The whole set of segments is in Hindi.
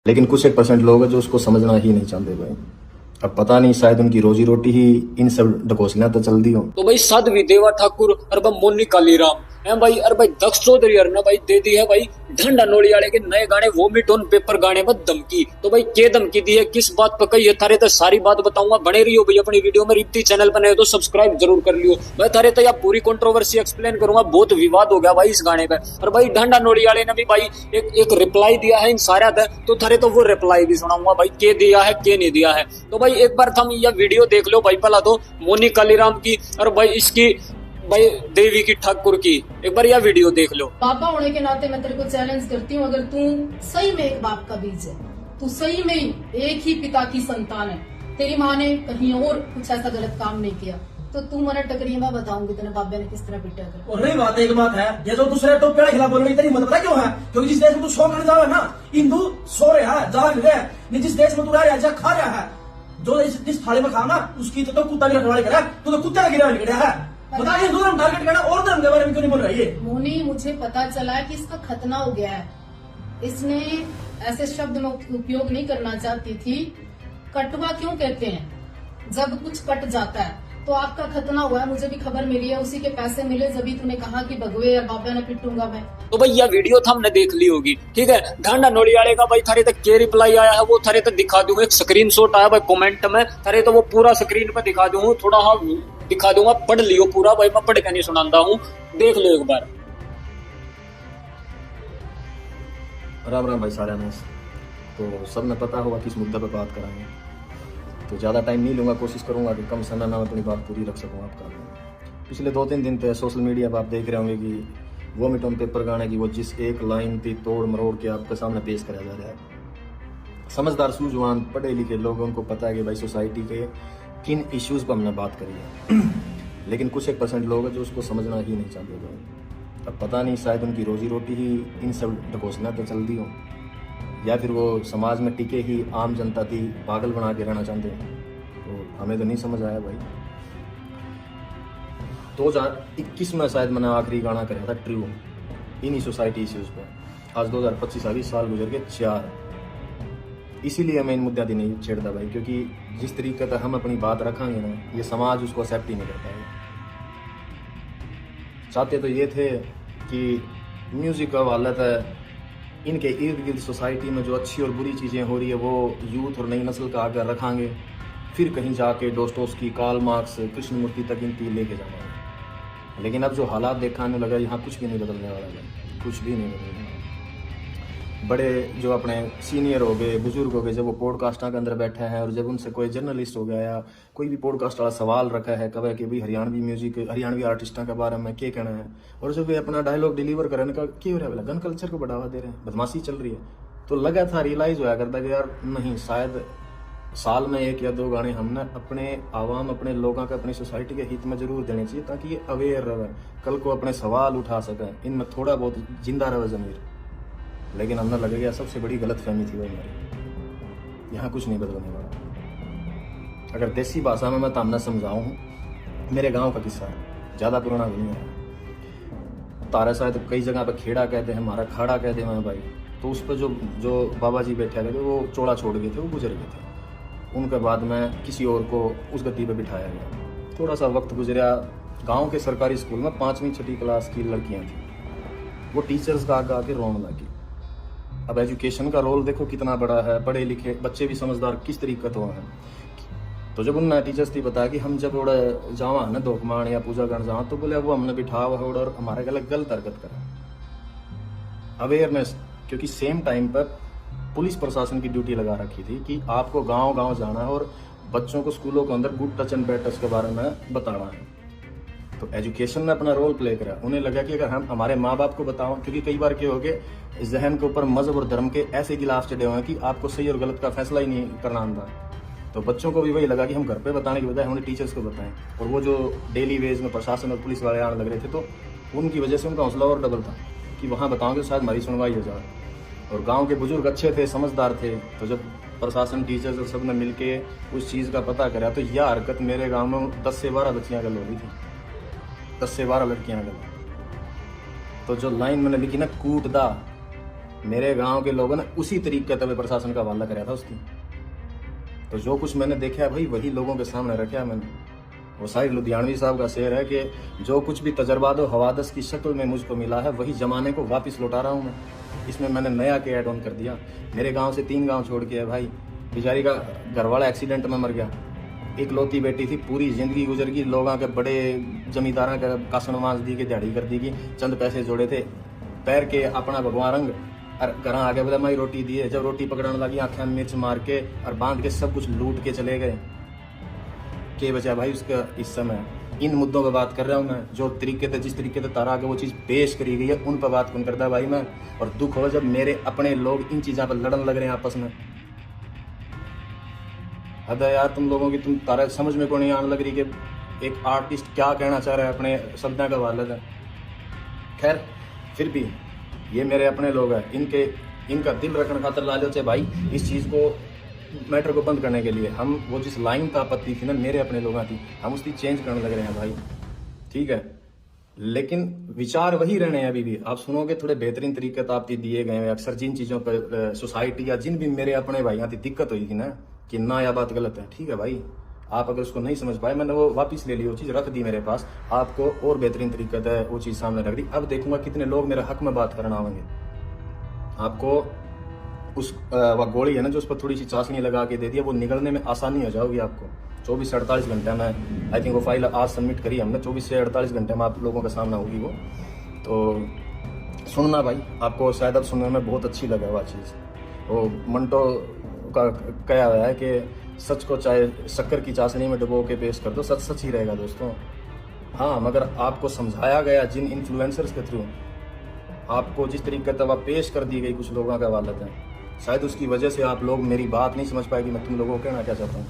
लेकिन कुछ 1% लोग हैं जो उसको समझना ही नहीं चाहते भाई। अब पता नहीं, शायद उनकी रोजी रोटी ही इन सब ढकोसलियां तो चल दी हो। तो भाई साध्वी देवा ठाकुर और भाई मोनी कालीराम है भाई, और भाई दक्ष चौधरी ने भाई दे दी है भाई ढंडा नोड़ी वाले के नए गाने वोमिट ऑन पेपर गाने में धमकी। तो भाई के धमकी दी है, किस बात पर कही है, थारे तो सारी बात बताऊंगा। बने रहियो भाई अपनी वीडियो में। रिप्ती चैनल पर नए तो सब्सक्राइब जरूर कर लियो भाई। थारे तो यार पूरी कंट्रोवर्सी एक्सप्लेन करूंगा। बहुत विवाद हो गया भाई इस गाने पे। और भाई ढंडा नोड़ी वाले ने भी भाई एक रिप्लाई दिया है इन सारा पे, तो थारे तो वो रिप्लाई भी सुनाऊंगा भाई, के दिया है के नहीं दिया है। तो भाई एक बार हम यह वीडियो देख लो भाई, पहला तो मोनी कालीराम की और भाई इसकी भाई देवी की ठाकुर की, एक बार यह वीडियो देख लो। पापा होने के नाते मैं तेरे को चैलेंज करती हूँ, अगर तू सही में एक बाप का बीज है, तू सही में एक ही पिता की संतान है, तेरी माँ ने कहीं और कुछ ऐसा गलत काम नहीं किया, तो तू मना टकरी, मैं बताऊंगी तेरे बाबे ने किस तरह पिटा कर। और रही बात, एक बात है, ये जो दूसरे टोपे के खिलाफ बोलने की तेरी हिम्मत पता क्यों है? क्योंकि जिस देश में तू सो करने जाओ ना, हिंदू सो रहा है, जाग रहे हैं। जिस देश में तू रह रहा है, खा रहा है, जो जिस थाली में खाना उसकी तो कुत्ता भी रखवाली करा, तू तो कुत्ते का गिरवाली करा है। बता, हिंदू धर्म टारगेट करना और धर्म के बारे में क्यों नहीं बोल रही है? मोनी, मुझे पता चला है कि इसका खतना हो गया है। इसने ऐसे शब्द में उपयोग नहीं करना चाहती थी। कटवा क्यों कहते हैं? जब कुछ कट जाता है तो आपका खतना हुआ है, मुझे भी खबर मिली है, उसी के पैसे मिले, जब तूने कहा कि भगवे या बाबा ने पिटूंगा मैं। तो भाई यह वीडियो था हमने देख ली होगी, ठीक है। ढांडा नोड़ी वाले का भाई थारे तक के रिप्लाई आया है वो थारे तक दिखा दूंगा। एक स्क्रीनशॉट आया भाई कमेंट में, थारे तो वो पूरा स्क्रीन पे दिखा दूंगा, थोड़ा हाँ दिखा दूंगा, पढ़ लियो पूरा भाई, मैं पढ़ के नहीं सुनाता हूँ, देख लो एक बार। राम राम भाई सारे ने। तो सब में पता होगा किस मुद्दे पर बात कराएंगे, तो ज़्यादा टाइम नहीं लूँगा, कोशिश करूँगा कि कम समय में अपनी बात पूरी रख सकूँ आपका। पिछले 2-3 दिन से सोशल मीडिया पर आप देख रहे होंगे कि वोमिट ऑन पेपर गाने की वो जिस एक लाइन थी तोड़ मरोड़ के आपके सामने पेश करा जा रहा है। समझदार सूझवान पढ़े लिखे लोगों को पता है कि भाई सोसाइटी के किन इश्यूज़ पर हमने बात करी है, लेकिन कुछ 1% लोग हैं जो उसको समझना ही नहीं चाहते भाई। अब पता नहीं, शायद उनकी रोजी रोटी ही इन सब ढकोसलियां तो चल दी हो, या फिर वो समाज में टिके ही आम जनता थी पागल बना के रहना चाहते हैं। तो हमें तो नहीं समझ आया भाई। 2021 में शायद मैंने आखिरी गाना कराया था ट्रू इन्हीं सोसाइटी इश्यूज़ पर। आज 2025 20 साल गुजर के 4। इसीलिए मैं इन मुद्दे नहीं छेड़ता भाई, क्योंकि जिस तरीके से हम अपनी बात रखेंगे ना, ये समाज उसको एक्सेप्ट ही नहीं कर पाएगा। चाहते तो ये थे कि म्यूज़िक का हालत है, इनके इर्द गिर्द सोसाइटी में जो अच्छी और बुरी चीज़ें हो रही है वो यूथ और नई नस्ल का आगे रखेंगे, फिर कहीं जाके डोस्टोव्स्की, कार्ल मार्क्स, कृष्णमूर्ति तक इनकी लेके जाएंगे। लेकिन अब जो हालात दिखाने लगा, यहाँ कुछ भी नहीं बदलने वाला है, कुछ भी नहीं बदलने वाला। बड़े जो अपने सीनियर हो गए, बुजुर्ग हो गए, जब वो पॉडकास्टा के अंदर बैठे हैं और जब उनसे कोई जर्नलिस्ट हो गया या कोई भी पॉडकास्ट वाला सवाल रखा है कभी कि भाई हरियाणवी म्यूजिक, हरियाणवी आर्टिस्टों के बारे में क्या कहना है, और जब वे अपना डायलॉग डिलीवर करने का क्या हो रहा है, गन कल्चर को बढ़ावा दे रहे हैं, बदमाशी चल रही है, तो लगा था रियलाइज होया करता कि यार नहीं, शायद साल में 1 या 2 गाने हमने अपने आवाम, अपने लोगों के, अपनी सोसाइटी के हित में जरूर देने चाहिए, ताकि ये अवेयर रहे, कल को अपने सवाल उठा सकें, इनमें थोड़ा बहुत जिंदा रहे ज़मीर। लेकिन हमने लगे गया सबसे बड़ी गलत फहमी थी भाई हमारी, यहाँ कुछ नहीं बदलने वाला। अगर देसी भाषा में मैं तामना समझाऊँ, मेरे गांव का किस्सा है, ज़्यादा पुराना नहीं है। तारा शायद कई जगह पर खेड़ा कहते हैं, हमारा खाड़ा कहते हैं भाई। तो उस पर जो बाबा जी बैठे थे वो चोड़ा छोड़ गए थे, वो गुजर गए थे। उनके बाद में किसी और को उस गद्दी पर बिठाया गया। थोड़ा सा वक्त गुजरा, गाँव के सरकारी स्कूल में 5वीं 6वीं क्लास की लड़कियाँ थी, वो टीचर्स का आगे आके रोने लगी। अब एजुकेशन का रोल देखो कितना बड़ा है, पढ़े लिखे बच्चे भी समझदार किस तरीके तो हैं। तो जब उन टीचर्स थी बताया कि हम जब उड़ा जावा ना धोकमान या पूजा करने जावा, तो बोले वो हमने बिठा हुआ और हमारे गलत हरकत करा। अवेयरनेस, क्योंकि सेम टाइम पर पुलिस प्रशासन की ड्यूटी लगा रखी थी कि आपको गांव गांव जाना है और बच्चों को स्कूलों के अंदर good touch and bad touch के बारे में बताना है। तो एजुकेशन में अपना रोल प्ले करा। उन्हें लगा कि अगर हम हमारे माँ बाप को बताओ, क्योंकि कई बार क्या हो गए जहन के ऊपर मजहब और धर्म के ऐसे गिलाफ चढ़े हुए हैं कि आपको सही और गलत का फैसला ही नहीं करना आता। तो बच्चों को भी वही लगा कि हम घर पे बताने की बजाय हमने टीचर्स को बताएं। और वो जो डेली वेज में प्रशासन और पुलिस वाले आने लग रहे थे, तो उनकी वजह से उनका हौसला और डबल था कि वहाँ बताओगे शायद हमारी सुनवाई हो जाए। और गाँव के बुजुर्ग अच्छे थे, समझदार थे, तो जब प्रशासन, टीचर्स और सब ने मिल के उस चीज़ का पता करा, तो यह हरकत मेरे गाँव में 10 से 12 बच्चियाँ गल हो रही थी, 10 से 12 लड़कियाँ गल। तो जो लाइन मैंने लिखी ना, कूट दा, मेरे गांव के लोगों ने उसी तरीके तवे प्रशासन का हवाला कराया था उसकी। तो जो कुछ मैंने देखा है भाई वही लोगों के सामने रखा है मैंने। वो साहिर लुधियानवी साहब का शेर है कि जो कुछ भी तजर्बात और हवादस की शक्ल में मुझको मिला है वही जमाने को वापस लौटा रहा हूँ मैं। इसमें मैंने नया के ऐड ऑन कर दिया। मेरे गांव से 3 गांव छोड़ के है भाई, बेचारी का घरवाला एक्सीडेंट में मर गया, एक लौती बेटी थी, पूरी जिंदगी गुजर गई, लोगों के बड़े जमींदारों का कासनवास दी के दिहाड़ी कर दी की, चंद पैसे जोड़े थे, पैर के अपना भगवान रंग और घर आगे बोला माई रोटी दिए, जब रोटी पकड़ने लगी आंखें में मिर्च मार के और बांध के सब कुछ लूट के चले गए। के बचा भाई उसका इस समय। इन मुद्दों पर बात कर रहा हूँ मैं, जो तरीके से जिस तरीके से तारा आगे वो चीज़ पेश करी गई है उन पर बात कौन करता भाई मैं। और दुख हो जब मेरे अपने लोग इन चीज़ों पर लड़न लग रहे हैं आपस में। हद है यार तुम लोगों की, तुम तारा समझ में को नहीं आने लग रही कि एक आर्टिस्ट क्या कहना चाह रहा है अपने शब्दों का वालद है। खैर फिर भी ये मेरे अपने लोग हैं, इनका दिल रखने खातर ला लो चाहे भाई इस चीज़ को मैटर को बंद करने के लिए। हम वो जिस लाइन का आपत्ति थी ना मेरे अपने लोगों की, हम उसकी चेंज करने लग रहे हैं भाई, ठीक है। लेकिन विचार वही रहने हैं अभी भी। आप सुनोगे थोड़े बेहतरीन तरीके तो आपके दिए गए हैं। अक्सर जिन चीज़ों पर सोसाइटी या जिन भी मेरे अपने भाइयों की दिक्कत हुई थी ना कि ना यह बात गलत है, ठीक है भाई, आप अगर उसको नहीं समझ पाए मैंने वो वापस ले ली, वो चीज़ रख दी मेरे पास, आपको और बेहतरीन तरीके से वो चीज़ सामने रख दी। अब देखूंगा कितने लोग मेरे हक में बात करना आवेंगे। आपको उस वह गोली है ना जो उस पर थोड़ी सी चाशनी लगा के दे दिया, वो निकलने में आसानी हो जाओगी आपको। 24 से 48 घंटे में आई थिंक वो फाइल आज सबमिट करी हमने, 24 से 48 घंटे में आप लोगों के सामने होगी वो। तो सुनना भाई, आपको शायद अब सुनने में बहुत अच्छी लगे वह चीज़। वो मंटो का कहा हुआ है कि सच को चाहे शक्कर की चाशनी में डुबो के पेश कर दो, सच सच ही रहेगा दोस्तों। हाँ, मगर आपको समझाया गया जिन इन्फ्लुएंसर्स के थ्रू, आपको जिस तरीके से वह पेश कर दी गई कुछ लोगों का वालत है, शायद उसकी वजह से आप लोग मेरी बात नहीं समझ पाएगी मैं तुम लोगों को कहना क्या चाहता हूँ।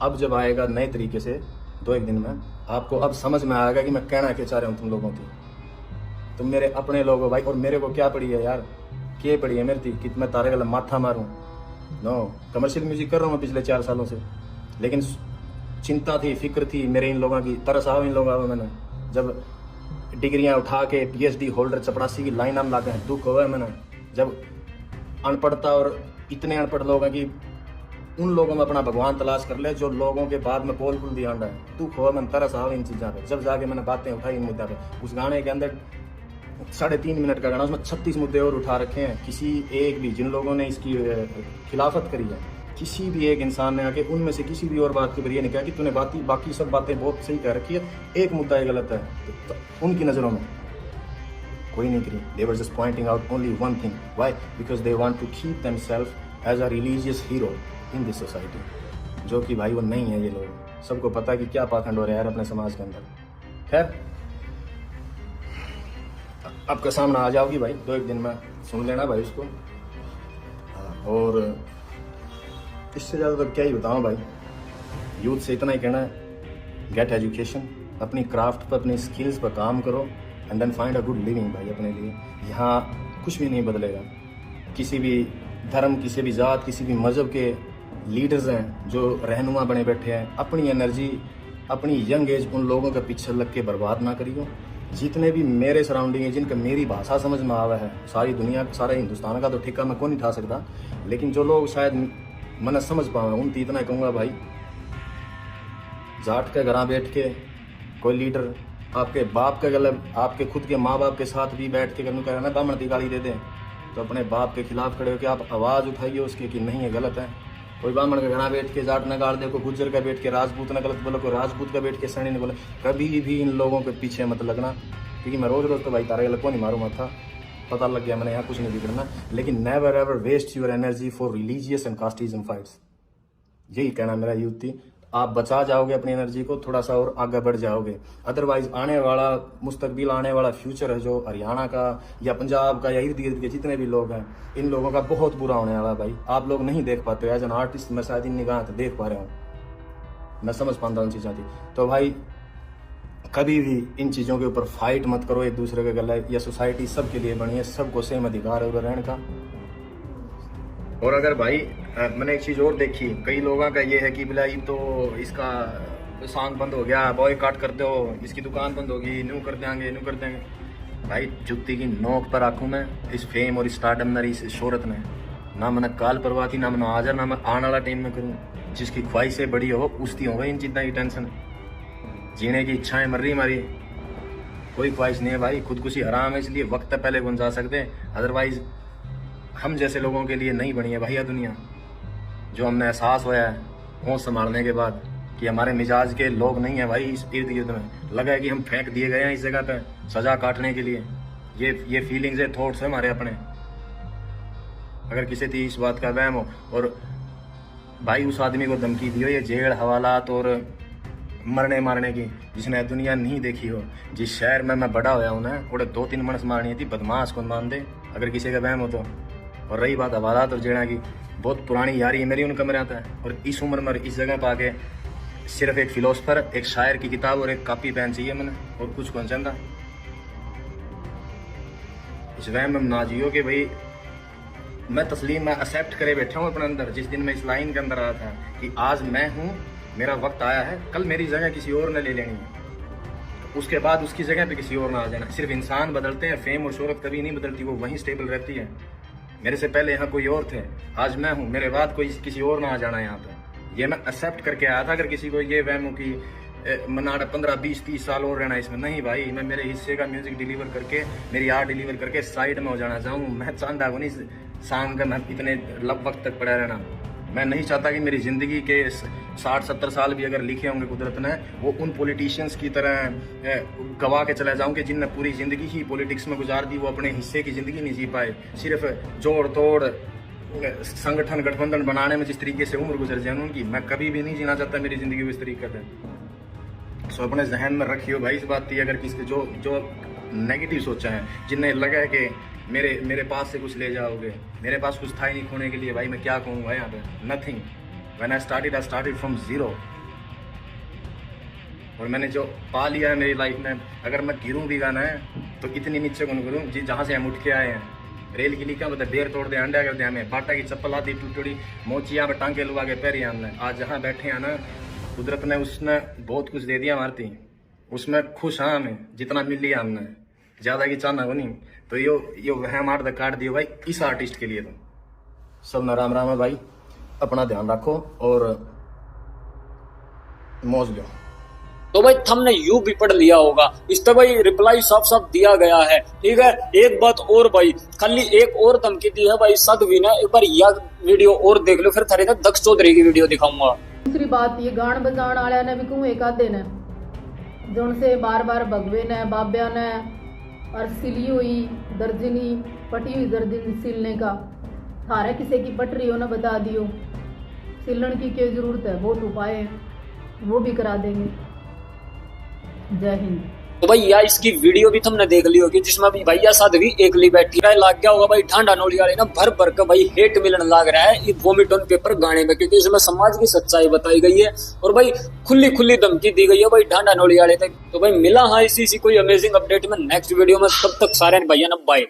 अब जब आएगा नए तरीके से 2-1 दिन में, आपको अब समझ में आएगा कि मैं कहना क्या चाह रहा हूँ तुम लोगों की। तुम मेरे अपने लोग हो भाई, और मेरे को क्या पड़ी है यार, क्या पड़ी है मेरी थी कि मैं तारे गला माथा मारूं। नो, कमर्शियल म्यूजिक कर रहा हूँ मैं पिछले 4 सालों से, लेकिन चिंता थी, फिक्र थी मेरे इन लोगों की, तरस आओ इन लोगों को। मैंने जब डिग्रियां उठा के PhD होल्डर चपरासी की लाइन हम लाते हैं, दुख हुआ मैंने जब अनपढ़ता और इतने अनपढ़ लोग हैं कि उन लोगों में अपना भगवान तलाश कर ले जो लोगों के बाद में पोल पुल दिया है। दुख हुआ मैंने, तरस आओ इन चीज़ों पे। जब जाके मैंने बातें उठाई इन मुद्दों पे, उस गाने के अंदर 3.5 मिनट का गाना, उसमें 36 मुद्दे और उठा रखे हैं। किसी एक भी जिन लोगों ने इसकी खिलाफत करी है, किसी भी एक इंसान ने आके उनमें से किसी भी और बात के ऊपर ये नहीं कहा कि तूने बाकी सब बातें बहुत सही कह रखी है, एक मुद्दा ये गलत है, तो उनकी नज़रों में कोई नहीं करी। They were just pointing out only one thing. Why? Because they want to keep themselves as a religious hero in this society. जो कि भाई वो नहीं है ये लोग। सबको पता है कि क्या पाखंड हो रहा है यार अपने समाज के अंदर। खैर, आपका सामने आ जाओगी भाई 2-1 दिन में, सुन लेना भाई उसको। और इससे ज़्यादा तो क्या ही बताऊँ भाई, यूथ से इतना ही कहना है, गेट एजुकेशन, अपनी क्राफ्ट पर, अपनी स्किल्स पर काम करो and then find a good living भाई अपने लिए। यहाँ कुछ भी नहीं बदलेगा। किसी भी धर्म, किसी भी जात, किसी भी मज़हब के लीडर्स हैं जो रहनुमा बने बैठे हैं, अपनी एनर्जी, अपनी यंग एज उन लोगों के पीछे लग के बर्बाद ना करियो। जितने भी मेरे सराउंडिंग है जिनका मेरी भाषा समझ में आवा है, सारी दुनिया, सारे हिंदुस्तान का तो ठेका मैं कौन नहीं उठा सकता, लेकिन जो लोग शायद मन समझ पावे उनकी इतना कहूँगा भाई, जाट के घर बैठ के कोई लीडर आपके बाप का गलत, आपके खुद के माँ बाप के साथ भी बैठ के कह ना ब्राह्मण की गाली दे दें, तो अपने बाप के खिलाफ खड़े होकर आप आवाज़ उठाइए उसके कि नहीं ये गलत है। कोई ब्राह्मण का घर बैठ के जाट न गाड़ दे, कोई गुज्जर का बैठ के राजपूत न गलत बोलो, कोई राजपूत का बैठ के सैनी ने बोले, कभी भी इन लोगों के पीछे मत लगना, क्योंकि मैं रोज तो भाई तारे गलत को नहीं मारूंगा था, पता लग गया मैंने यहाँ कुछ नहीं बिगड़ना। लेकिन never ever waste your energy for religious and casteism fights, यही कहना मेरा यूथ थी। आप बचा जाओगे अपनी एनर्जी को, थोड़ा सा और आगे बढ़ जाओगे। अदरवाइज आने वाला मुस्तकबिल, आने वाला फ्यूचर है जो हरियाणा का या पंजाब का या इर्द गिर्द के जितने भी लोग हैं, इन लोगों का बहुत बुरा होने वाला भाई। आप लोग नहीं देख पाते, एज एन आर्टिस्ट मैं शायद इन निगाह देख पा रहा हूँ, मैं समझ पाता हूँ चीज़ें थी। तो भाई कभी भी इन चीज़ों के ऊपर फाइट मत करो एक दूसरे के गले। या सोसाइटी सबके लिए बनी है, सबको सेम अधिकार है उधर रहने का। और अगर भाई मैंने एक चीज़ और देखी, कई लोगों का ये है कि भाई तो इसका सॉन्ग बंद हो गया, बॉयकॉट कर दो, इसकी दुकान बंद होगी, न्यू कर देंगे। भाई जुत्ती की नोक पर आंखों में इस फेम और स्टारडम में इस शोहरत में ना मैंने काल परवाह थी, ना मैंने आज ना मैं आने वाला टाइम में करूँ। जिसकी ख्वाहिशें बड़ी हो उसकी होगा इन चीज़ों की टेंशन। जीने की इच्छाएं मर रही हमारी, कोई ख्वाहिश नहीं है भाई। खुदकुशी हराम है, इसलिए वक्त तक पहले गुन जा सकते हैं, अदरवाइज हम जैसे लोगों के लिए नहीं बनी है भैया दुनिया। जो हमने एहसास होया है होश संभालने के बाद कि हमारे मिजाज के लोग नहीं है भाई इस इर्द गिर्द में, लगा है कि हम फेंक दिए गए हैं इस जगह पे सजा काटने के लिए। ये फीलिंग्स है, थॉट्स है हमारे अपने। अगर किसी थी इस बात का वहम हो और भाई उस आदमी को धमकी दी हो ये जेल हवालात और मरने मारने की, जिसने दुनिया नहीं देखी हो, जिस शहर में मैं बड़ा होया हूँ ना, थोड़े 2-3 मनस मारनी थी, बदमाश को मान दे अगर किसी का वहम हो तो। और रही बात हवालात और जेड़ा की, बहुत पुरानी यारी है मेरी उन कमरे आता है। और इस उम्र में इस जगह पर आके सिर्फ एक फिलोसफर, एक शायर की किताब और एक कॉपी पेन चाहिए मैंने, और कुछ कौन चाहता। इस वहम में ना जियो कि भाई मैं तस्लीम में एक्सेप्ट करे बैठा हूँ अपने अंदर। जिस दिन मैं इस लाइन के अंदर आया था कि आज मैं हूँ, मेरा वक्त आया है, कल मेरी जगह किसी और ने ले लेनी है, तो उसके बाद उसकी जगह पे किसी और ना आ जाना। सिर्फ इंसान बदलते हैं, फेम और शोहरत कभी नहीं बदलती, वो वहीं स्टेबल रहती है। मेरे से पहले यहाँ कोई और थे, आज मैं हूँ, मेरे बाद कोई किसी और ना आ जाना यहाँ पे। ये मैं एक्सेप्ट करके आया था। अगर किसी को ये वहम हो कि मनाड़ा 15-20-30 साल और रहना इसमें, नहीं भाई, मैं मेरे हिस्से का म्यूजिक डिलीवर करके, मेरी आर्ट डिलीवर करके साइड में हो जाना चाहूँ। मैं चाहता हूँ नहीं शाम का मैं इतने वक्त तक पड़ा रहना। मैं नहीं चाहता कि मेरी ज़िंदगी के 60-70 साल भी अगर लिखे होंगे कुदरत ने, वो उन पॉलिटिशियंस की तरह गवा के चला जाऊं कि जिनने पूरी ज़िंदगी ही पॉलिटिक्स में गुजार दी, वो अपने हिस्से की ज़िंदगी नहीं जी पाए। सिर्फ जोड़ तोड़ संगठन गठबंधन बनाने में जिस तरीके से उम्र गुजर जाए उनकी, मैं कभी भी नहीं जीना चाहता मेरी ज़िंदगी को इस तरीके से। सो अपने जहन में रखियो भाई इस बात की। अगर किसी जो नेगेटिव सोचा है, जिन्हें लगा है कि मेरे पास से कुछ ले जाओगे, मेरे पास कुछ था ही नहीं खोने के लिए, भाई मैं क्या कहूँगा यहाँ पे, nothing. When I started from zero. और मैंने जो पा लिया है मेरी लाइफ में, अगर मैं गिरूँ भी गाना है तो इतनी नीचे कौन करूँ जी, जहाँ से हम उठ के आए हैं। रेल की लिखा मतलब देर तोड़ दे अंडा कर दे, हमें बाटा की चप्पल आती टूटी मोचिया में टांगे लुआ के पैर हमने। आज जहाँ बैठे हैं ना, कुदरत ने उसने बहुत कुछ दे दिया मारती, उसमें खुश हाँ हमें जितना मिल लिया हमने, ज़्यादा की चाहना को नहीं। तो यो वह मार द काट दियो भाई इस आर्टिस्ट के लिए। तो सब ना राम राम है भाई, अपना ध्यान रखो और मौज लो। तो भाई हमने यू भी पढ़ लिया होगा, इस पर भाई रिप्लाई साफ साफ दिया गया है। ठीक है, एक बात और भाई, खाली एक और धमकी दी है भाई साध्वी ने। एक बार यह वीडियो और देख लो, फिर थारे दक्ष चौधरी की वीडियो दिखाऊंगा। दूसरी बात ये गान बजान वाले ने भी कहूँ एक आधे ने जो से बार बार भगवे ने बाब्या ने और सिली हुई दर्जनी पटी हुई दर्जनी सिलने का, थारे किसी की पट रही हो ना बता दियो, सिलने की क्या जरूरत है, बहुत उपाय है वो भी करा देंगे। जय हिंद। तो भाई यार इसकी वीडियो भी तुमने देख ली होगी, जिसमें भी भैया साध्वी एकली बैठी है। लाग गया होगा भाई ढांडा नोली वाले ना भर भर के भाई हेट मिलने लग रहा है ये वोमिट ऑन पेपर गाने में, क्योंकि इसमें समाज की सच्चाई बताई गई है और भाई खुली धमकी दी गई है भाई ढांडा नोली वाले तक। तो भाई मिला हाँ इसी कोई अमेजिंग अपडेट में नेक्स्ट वीडियो में, तब तक सारे भैया ना बाय।